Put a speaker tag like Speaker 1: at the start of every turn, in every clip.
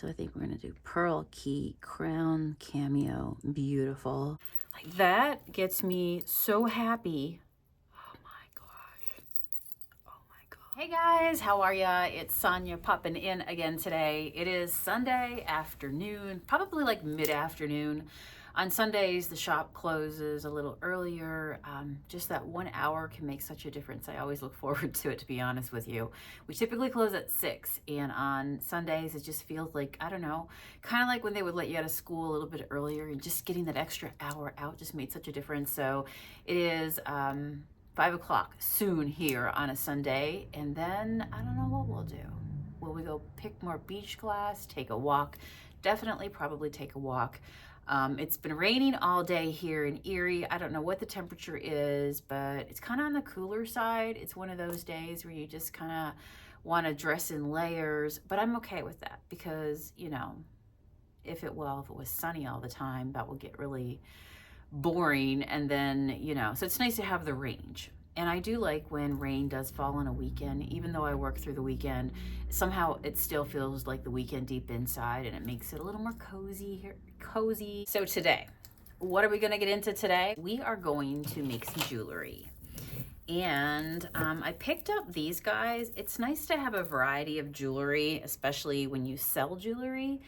Speaker 1: So I think we're gonna do pearl key, crown, cameo, beautiful. Like that gets me so happy. Oh my gosh. Oh my God. Hey guys, how are ya? It's Sonia popping in again today. It is Sunday afternoon, probably like mid-afternoon. On Sundays, the shop closes a little earlier. Just that 1 hour can make such a difference. I always look forward to it, to be honest with you. We typically close at 6, and on Sundays, it just feels like, I don't know, kind of like when they would let you out of school a little bit earlier, and just getting that extra hour out just made such a difference. So it is 5 o'clock soon here on a Sunday, and then I don't know what we'll do. Will we go pick more beach glass, take a walk? Definitely, probably take a walk. It's been raining all day here in Erie. I don't know what the temperature is, but it's kind of on the cooler side. It's one of those days where you just kind of want to dress in layers, but I'm okay with that because, you know, if it was sunny all the time, that will get really boring. And then, you know, so it's nice to have the range. And I do like when rain does fall on a weekend. Even though I work through the weekend, somehow it still feels like the weekend deep inside, and it makes it a little more cozy here. Cozy. So today, what are we gonna get into today? We are going to make some jewelry. And I picked up these guys. It's nice to have a variety of jewelry, especially when you sell jewelry,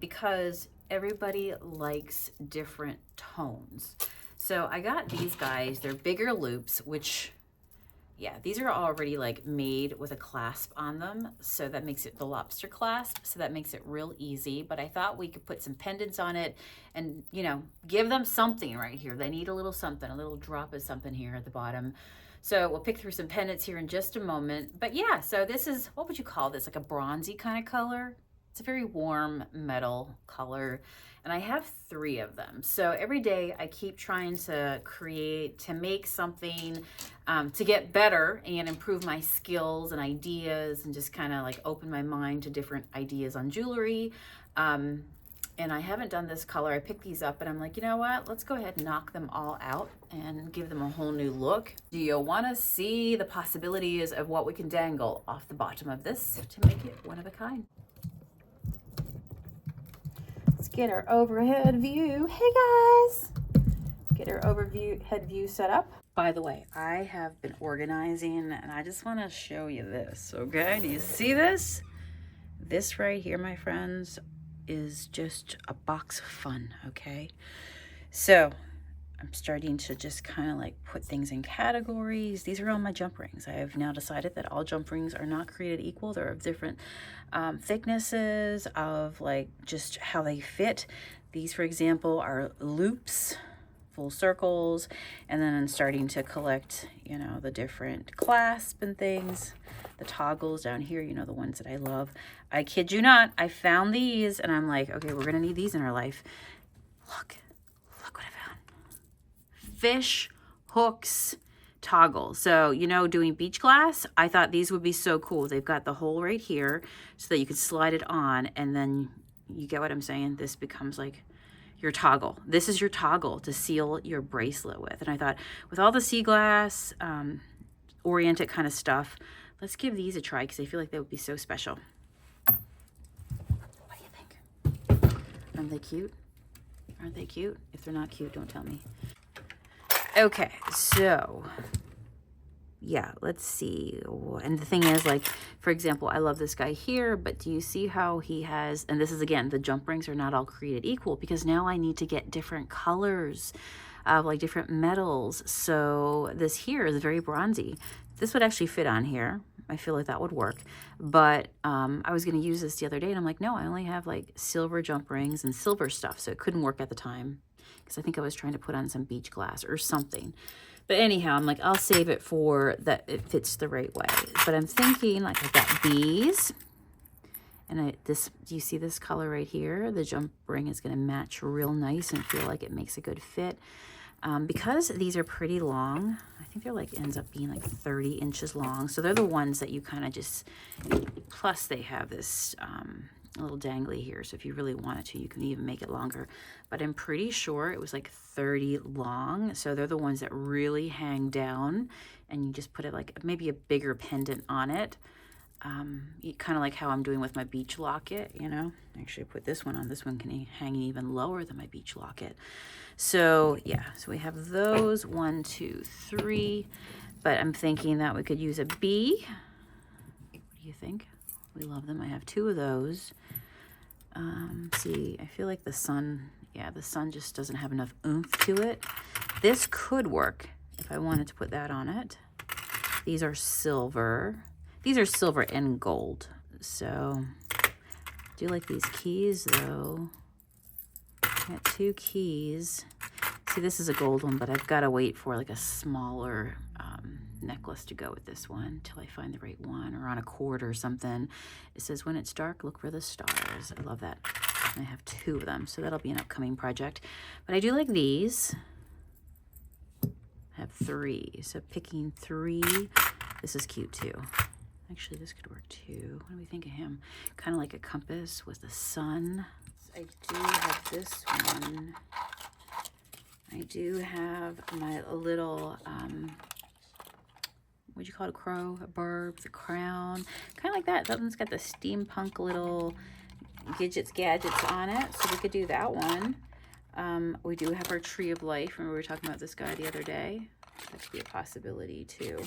Speaker 1: because everybody likes different tones. So I got these guys. They're bigger loops, which, yeah, these are already like made with a clasp on them. So that makes it the lobster clasp. So that makes it real easy. But I thought we could put some pendants on it and, you know, give them something right here. They need a little something, a little drop of something here at the bottom. So we'll pick through some pendants here in just a moment. But yeah, so this is, what would you call this? Like a bronzy kind of color. It's a very warm metal color. And I have 3 of them. So every day I keep trying to create, to make something, to get better and improve my skills and ideas and just kind of like open my mind to different ideas on jewelry. And I haven't done this color. I picked these up and I'm like, you know what? Let's go ahead and knock them all out and give them a whole new look. Do you want to see the possibilities of what we can dangle off the bottom of this to make it one of a kind? Get our overhead view. Hey guys, get our overhead view set up. By the way, I have been organizing and I just want to show you this. Okay, do you see this? This right here, my friends, is just a box of fun. Okay, so I'm starting to just kind of like put things in categories. These are all my jump rings. I have now decided that all jump rings are not created equal. They're of different thicknesses, of like just how they fit. These, for example, are loops, full circles, and then I'm starting to collect, you know, the different clasp and things, the toggles down here, you know, the ones that I love. I kid you not, I found these and I'm like, okay, we're gonna need these in our life. Look what I found. Fish hooks toggle. So, you know, doing beach glass, I thought these would be so cool. They've got the hole right here so that you can slide it on, and then you get what I'm saying? This becomes like your toggle. This is your toggle to seal your bracelet with. And I thought with all the sea glass oriented kind of stuff, let's give these a try because I feel like they would be so special. What do you think? Aren't they cute? Aren't they cute? If they're not cute, don't tell me. Okay, so yeah, let's see. And the thing is, like, for example, I love this guy here, but do you see how he has, and this is again, the jump rings are not all created equal because now I need to get different colors of like different metals. So this here is very bronzy. This would actually fit on here. I feel like that would work. But I was going to use this the other day and I'm like, no, I only have like silver jump rings and silver stuff. So it couldn't work at the time because I think I was trying to put on some beach glass or something. But anyhow, I'm like, I'll save it for that it fits the right way. But I'm thinking like I've got these. And do you see this color right here? The jump ring is going to match real nice and feel like it makes a good fit. Because these are pretty long, I think they're like, ends up being like 30 inches long. So they're the ones that you kind of just, plus they have this little dangly here. So if you really wanted to, you can even make it longer. But I'm pretty sure it was like 30 long. So they're the ones that really hang down and you just put it like maybe a bigger pendant on it. kind of like how I'm doing with my beach locket, you know. Actually, I put this one on. This one can hang even lower than my beach locket. So yeah, so we have those 1, 2, 3, but I'm thinking that we could use a bee. What do you think? We love them. I have 2 of those. See, I feel like the sun, yeah, the sun just doesn't have enough oomph to it. This could work if I wanted to put that on it. These are silver. These are silver and gold. So I do like these keys though. I got 2 keys. See, this is a gold one, but I've got to wait for like a smaller necklace to go with this one until I find the right one, or on a cord or something. It says, when it's dark, look for the stars. I love that. And I have 2 of them, so that'll be an upcoming project. But I do like these. I have 3, so picking 3. This is cute too. Actually, this could work too. What do we think of him? Kind of like a compass with the sun. I do have this one. I do have my little, what'd you call it, a crow, a bird, the crown. Kind of like that. That one's got the steampunk little gadgets on it. So we could do that one. We do have our tree of life. Remember we were talking about this guy the other day? That could be a possibility too.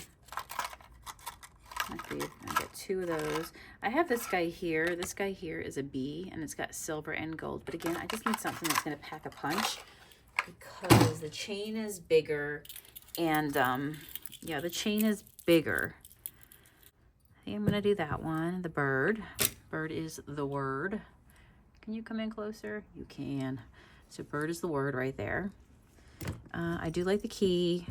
Speaker 1: I got 2 of those. I have this guy here. This guy here is a bee, and it's got silver and gold. But again, I just need something that's going to pack a punch, because the chain is bigger, and yeah, the chain is bigger. I think I'm going to do that one. The bird. Bird is the word. Can you come in closer? You can. So bird is the word right there. I do like the key.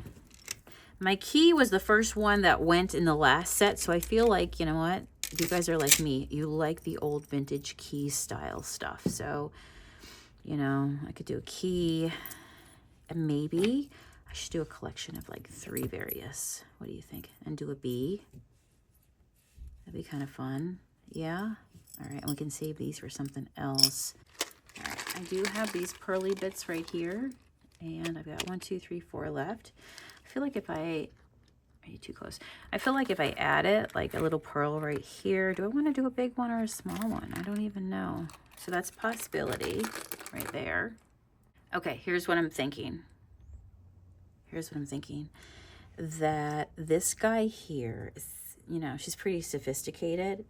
Speaker 1: My key was the first one that went in the last set, so I feel like, you know what? You guys are like me. You like the old vintage key style stuff. So, you know, I could do a key, and maybe I should do a collection of like 3 various. What do you think? And do a bee. That'd be kind of fun. Yeah? All right, and we can save these for something else. All right, I do have these pearly bits right here, and I've got 1, 2, 3, 4 left. I feel like if are you too close? I feel like if I add it, like a little pearl right here, do I want to do a big one or a small one? I don't even know. So that's a possibility right there. Okay, here's what I'm thinking. Here's what I'm thinking. That this guy here is, you know, she's pretty sophisticated,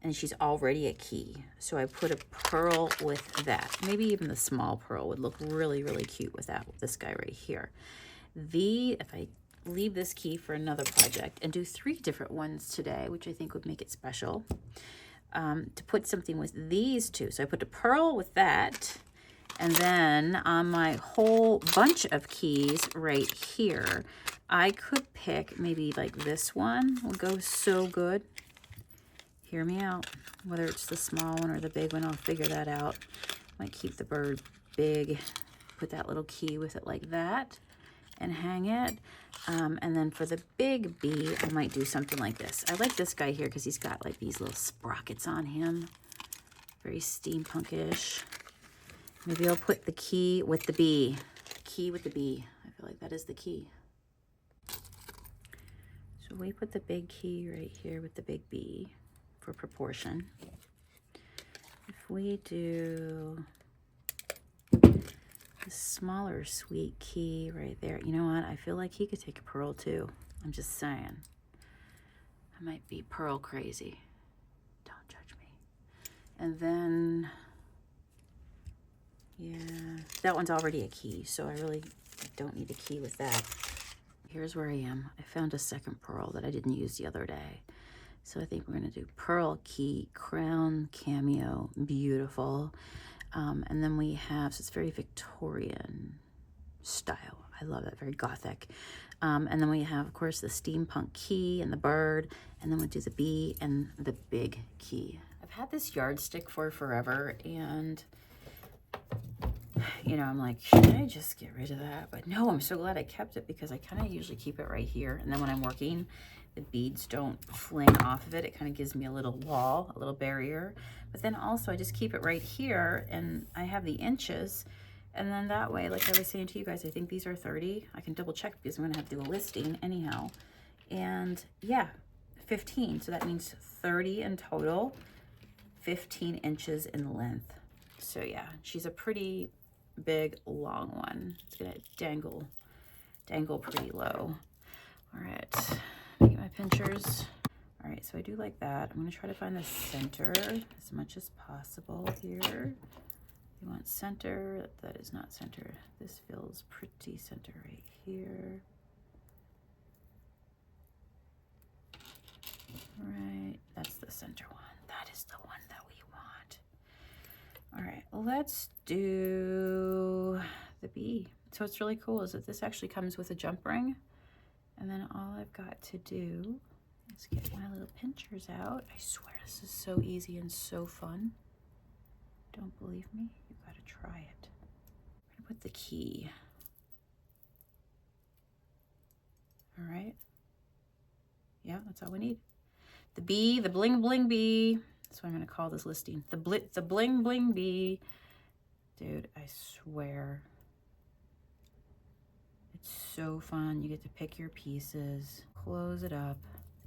Speaker 1: and she's already a key. So I put a pearl with that. Maybe even the small pearl would look really, really cute with that, with this guy right here. If I leave this key for another project and do 3 different ones today, which I think would make it special, to put something with these 2. So I put a pearl with that, and then on my whole bunch of keys right here, I could pick maybe like this one will go so good. Hear me out. Whether it's the small one or the big one, I'll figure that out. Might keep the bird big, put that little key with it like that, and hang it. And then for the big bee, I might do something like this. I like this guy here because he's got like these little sprockets on him. Very steampunkish. Maybe I'll put the key with the bee. Key with the bee. I feel like that is the key. So we put the big key right here with the big bee for proportion. If we do the smaller sweet key right there, you know what? I feel like he could take a pearl too. I'm just saying. I might be pearl crazy. Don't judge me. And then, yeah, that one's already a key, so I really don't need a key with that. Here's where I am. I found a second pearl that I didn't use the other day. So I think we're gonna do pearl key, crown, cameo, beautiful. And then we have, so it's very Victorian style. I love that, very gothic. And then we have, of course, the steampunk key and the bird, and then we do the bee and the big key. I've had this yardstick for forever, and you know, I'm like, should I just get rid of that? But no, I'm so glad I kept it, because I kind of usually keep it right here. And then when I'm working, the beads don't fling off of it. It kind of gives me a little wall, a little barrier. But then also I just keep it right here, and I have the inches. And then that way, like I was saying to you guys, I think these are 30. I can double check because I'm gonna have to do a listing anyhow. And yeah, 15, so that means 30 in total, 15 inches in length. So yeah, she's a pretty big, long one. It's gonna dangle pretty low. All right, let me get my pinchers. All right, so I do like that. I'm gonna try to find the center as much as possible here. You want center, that is not center. This feels pretty center right here. Right, that's the center one. That is the one that we want. All right, let's do the bee. So what's really cool is that this actually comes with a jump ring. And then all I've got to do is get my little pinchers out. I swear this is so easy and so fun. Don't believe me? You've got to try it. I'm gonna put the key. All right. Yeah, that's all we need. The bee, the bling bling bee. That's what I'm gonna call this listing. The bling bling bee. Dude, I swear. It's so fun. You get to pick your pieces, close it up,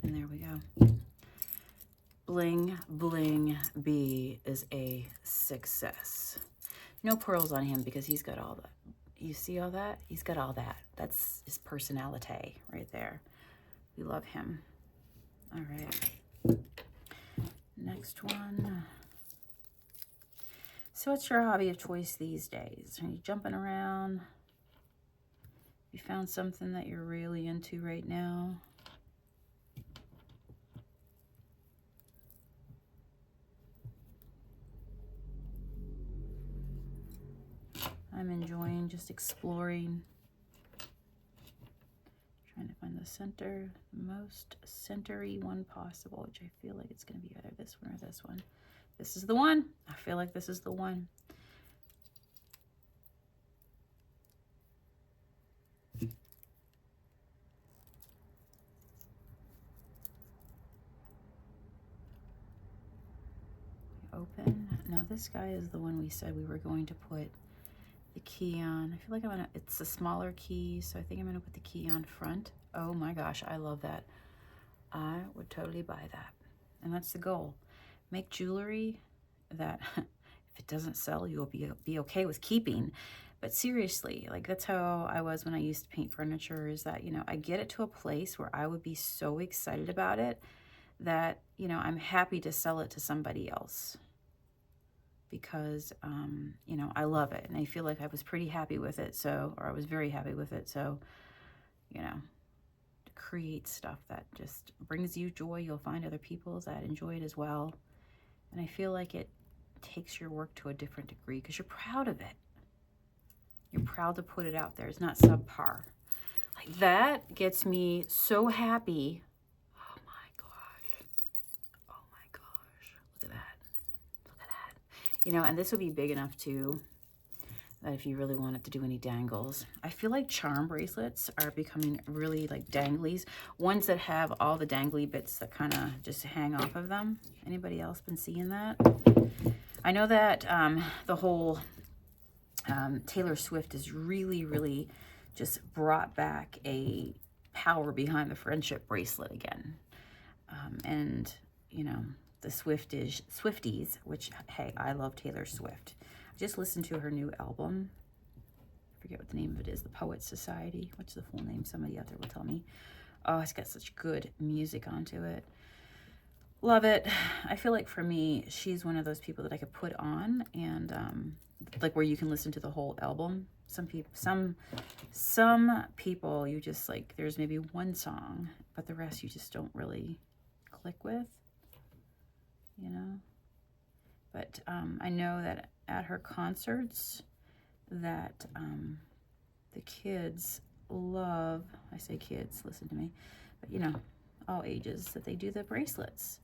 Speaker 1: and there we go. Bling Bling Bee is a success. No pearls on him because he's got all that. You see all that? He's got all that. That's his personality right there. We love him. All right. Next one. So what's your hobby of choice these days? Are you jumping around? You found something that you're really into right now? I'm enjoying just exploring. Trying to find the center, the most centery one possible, which I feel like it's going to be either this one or this one. This is the one. I feel like this is the one. Open. Now this guy is the one we said we were going to put the key on. I feel like it's a smaller key, so I think I'm gonna put the key on front. Oh my gosh, I love that. I would totally buy that. And that's the goal. Make jewelry that if it doesn't sell, you'll be okay with keeping. But seriously, like that's how I was when I used to paint furniture, is that, you know, I get it to a place where I would be so excited about it that, you know, I'm happy to sell it to somebody else because, you know, I love it and I feel like I was pretty happy with it. So, or I was very happy with it. So, you know, to create stuff that just brings you joy, you'll find other people that enjoy it as well. And I feel like it takes your work to a different degree because you're proud of it. You're proud to put it out there. It's not subpar. Like that gets me so happy. Oh my gosh. Oh my gosh. Look at that. Look at that. You know, and this would be big enough too, that if you really wanted to do any dangles. I feel like charm bracelets are becoming really like danglies. Ones that have all the dangly bits that kind of just hang off of them. Anybody else been seeing that? I know that the whole Taylor Swift has really just brought back a power behind the friendship bracelet again. And, you know, the Swifties, which, hey, I love Taylor Swift. I just listened to her new album. I forget what the name of it is, The Poets Society. What's the full name? Somebody out there will tell me. Oh, it's got such good music onto it. Love it. I feel like for me, she's one of those people that I could put on and like where you can listen to the whole album. Some people you just like, there's maybe one song, but the rest you just don't really click with, you know. But I know that at her concerts that the kids love, I say kids, listen to me, but you know, all ages, that they do the bracelets.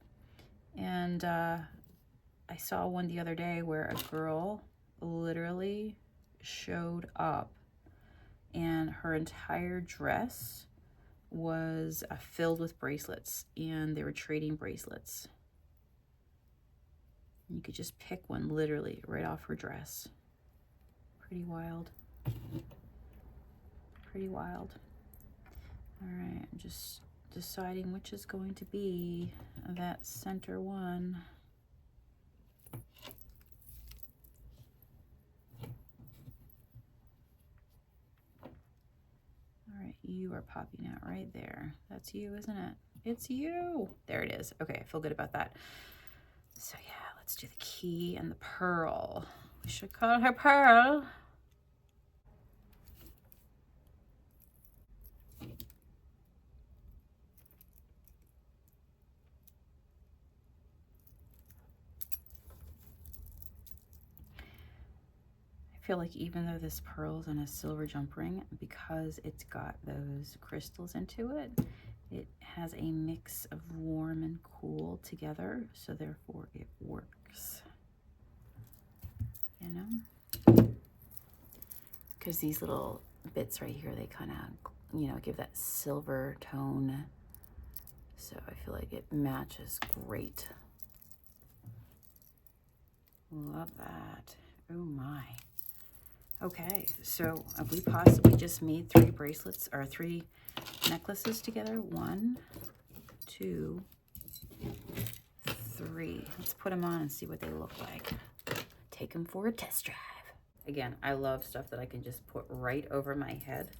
Speaker 1: And I saw one the other day where a girl literally showed up and her entire dress was filled with bracelets, and they were trading bracelets. You could just pick one literally right off her dress. Pretty wild. Pretty wild. All right, I'm just deciding which is going to be that center one. All right, you are popping out right there. That's you, isn't it? It's you. There it is. Okay, I feel good about that. So yeah, let's do the key and the pearl. We should call her Pearl. I feel like even though this pearl's in a silver jump ring, because it's got those crystals into it, it has a mix of warm and cool together, so therefore it works. You know? Because these little bits right here, they kind of, you know, give that silver tone. So I feel like it matches great. Love that. Oh my. Okay, so have we possibly just made 3 bracelets or 3 necklaces together? 1, 2, 3. Let's put them on and see what they look like. Take them for a test drive. Again, I love stuff that I can just put right over my head.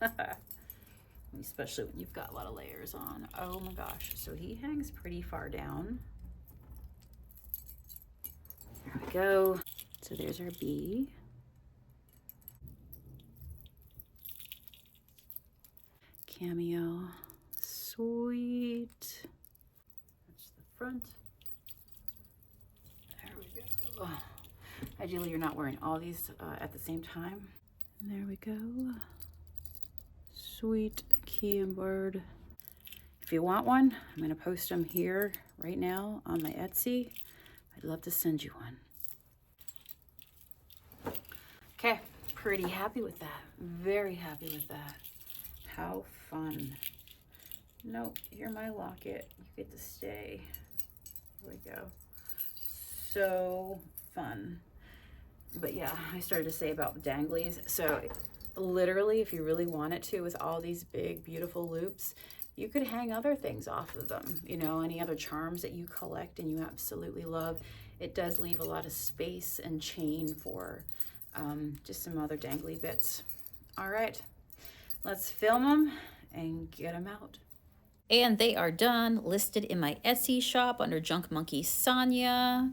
Speaker 1: Especially when you've got a lot of layers on. Oh my gosh. So he hangs pretty far down. There we go. So there's our bee. Cameo. Sweet. That's the front. There we go. Ideally, you're not wearing all these at the same time. And there we go. Sweet key and bird. If you want one, I'm going to post them here right now on my Etsy. I'd love to send you one. Okay, pretty happy with that. Very happy with that. How fun. Nope, you're my locket. You get to stay. Here we go. So fun. But yeah, I started to say about danglies. So literally, if you really wanted to, with all these big, beautiful loops, you could hang other things off of them. You know, any other charms that you collect and you absolutely love. It does leave a lot of space and chain for just some other dangly bits. All right, let's film them and get them out. And they are done, listed in my Etsy shop under Junk Monkey Sonia.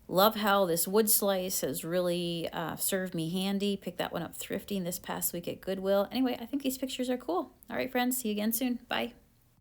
Speaker 1: Love how this wood slice has really served me handy. Picked that one up thrifting this past week at Goodwill. Anyway, I think these pictures are cool. All right, friends, see you again soon. Bye.